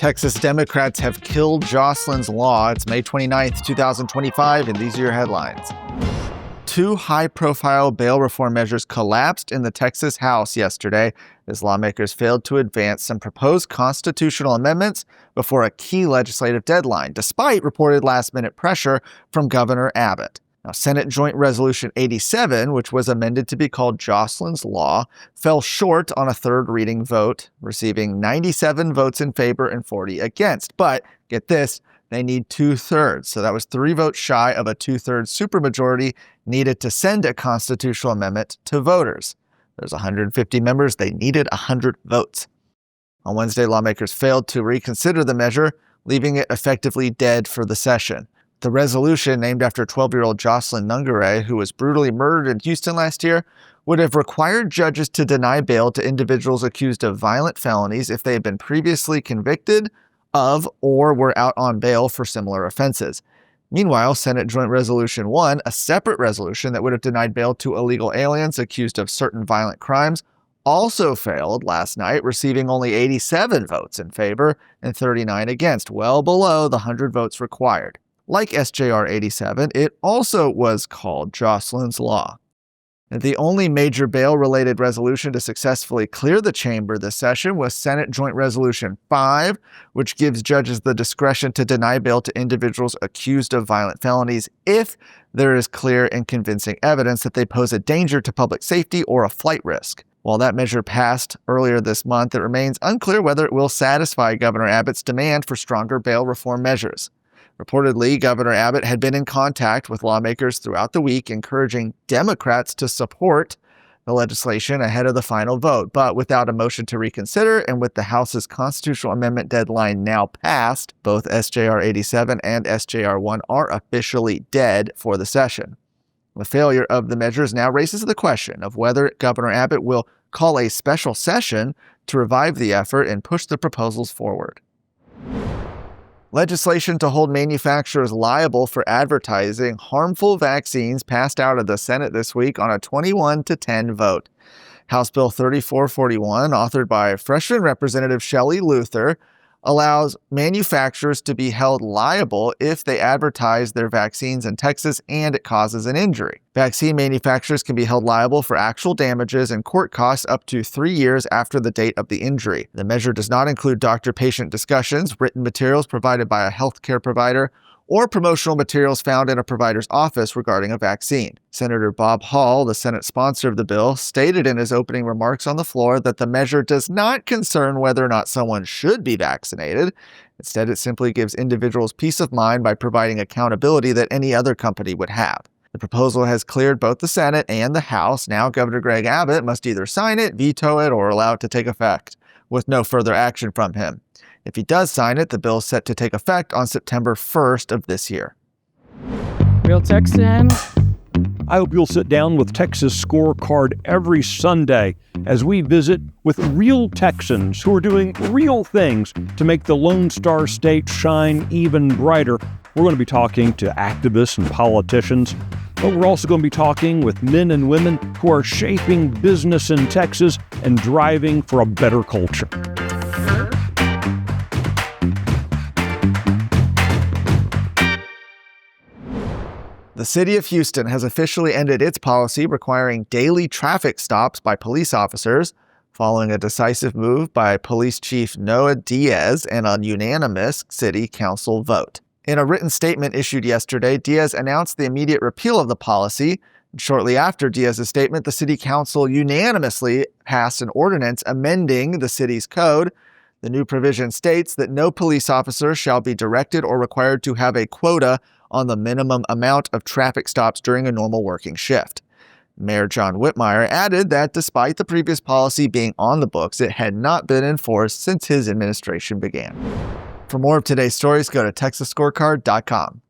Texas Democrats have killed Jocelyn's law. It's May 29th, 2025, and these are your headlines. Two high-profile bail reform measures collapsed in the Texas House yesterday as lawmakers failed to advance some proposed constitutional amendments before a key legislative deadline, despite reported last-minute pressure from Governor Abbott. Now, Senate Joint Resolution 87, which was amended to be called Jocelyn's Law, fell short on a third reading vote, receiving 97 votes in favor and 40 against. But get this, they need 2/3. So that was 3 votes shy of a 2/3 supermajority needed to send a constitutional amendment to voters. There's 150 members. They needed 100 votes. On Wednesday, lawmakers failed to reconsider the measure, leaving it effectively dead for the session. The resolution, named after 12-year-old Jocelyn, who was brutally murdered in Houston last year, would have required judges to deny bail to individuals accused of violent felonies if they had been previously convicted of or were out on bail for similar offenses. Meanwhile, Senate Joint Resolution 1, a separate resolution that would have denied bail to illegal aliens accused of certain violent crimes, also failed last night, receiving only 87 votes in favor and 39 against, well below the 100 votes required. Like SJR 87, it also was called Jocelyn's Law. And the only major bail-related resolution to successfully clear the chamber this session was Senate Joint Resolution 5, which gives judges the discretion to deny bail to individuals accused of violent felonies if there is clear and convincing evidence that they pose a danger to public safety or a flight risk. While that measure passed earlier this month, it remains unclear whether it will satisfy Governor Abbott's demand for stronger bail reform measures. Reportedly, Governor Abbott had been in contact with lawmakers throughout the week, encouraging Democrats to support the legislation ahead of the final vote. But without a motion to reconsider and with the House's constitutional amendment deadline now passed, both SJR 87 and SJR 1 are officially dead for the session. The failure of the measures now raises the question of whether Governor Abbott will call a special session to revive the effort and push the proposals forward. Legislation to hold manufacturers liable for advertising harmful vaccines passed out of the Senate this week on a 21-10 vote. House Bill 3441, authored by freshman Representative Shelley Luther, allows manufacturers to be held liable if they advertise their vaccines in Texas and it causes an injury. Vaccine manufacturers can be held liable for actual damages and court costs up to 3 years after the date of the injury. The measure does not include doctor-patient discussions, written materials provided by a healthcare provider, or promotional materials found in a provider's office regarding a vaccine. Senator Bob Hall, the Senate sponsor of the bill, stated in his opening remarks on the floor that the measure does not concern whether or not someone should be vaccinated. Instead, it simply gives individuals peace of mind by providing accountability that any other company would have. The proposal has cleared both the Senate and the House. Now Governor Greg Abbott must either sign it, veto it, or allow it to take effect, with no further action from him. If he does sign it, the bill is set to take effect on September 1st of this year. Real Texan. I hope you'll sit down with Texas Scorecard every Sunday as we visit with real Texans who are doing real things to make the Lone Star State shine even brighter. We're going to be talking to activists and politicians, but we're also going to be talking with men and women who are shaping business in Texas and driving for a better culture. The city of Houston has officially ended its policy requiring daily traffic stops by police officers following a decisive move by Police Chief Noah Diaz and a unanimous city council vote. In a written statement issued yesterday, Diaz announced the immediate repeal of the policy. Shortly after Diaz's statement, the city council unanimously passed an ordinance amending the city's code. The new provision states that no police officer shall be directed or required to have a quota on the minimum amount of traffic stops during a normal working shift. Mayor John Whitmire added that despite the previous policy being on the books, it had not been enforced since his administration began. For more of today's stories, go to TexasScorecard.com.